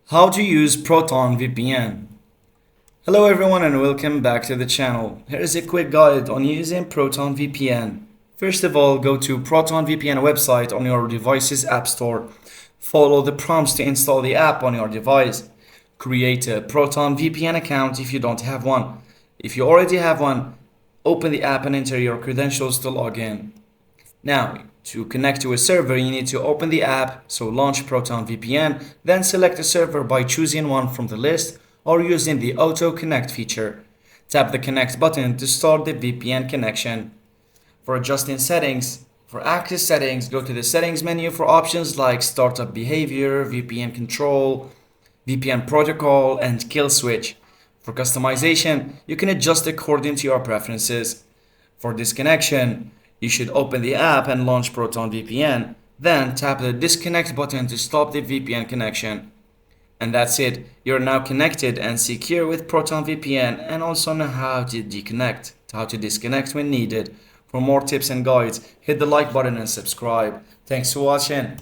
How to use Proton VPN. Hello everyone and welcome back to the channel. Here is a quick guide on using Proton VPN. First of all, go to Proton VPN website on your device's app store. Follow the prompts to install the app on your device. Create a Proton VPN account if you don't have one. If you already have one, open the app and enter your credentials to log in. Now, to connect to a server, you need to open the app, so launch Proton VPN, then select a server by choosing one from the list or using the Auto Connect feature. Tap the Connect button to start the VPN connection. For adjusting settings, for access settings, go to the Settings menu for options like Startup Behavior, VPN Control, VPN Protocol, and Kill Switch. For customization, you can adjust according to your preferences. For disconnection, you should open the app and launch Proton VPN, then tap the disconnect button to stop the VPN connection. And that's it, you're now connected and secure with Proton VPN and also know how to disconnect when needed. For more tips and guides, hit the like button and subscribe. Thanks for watching.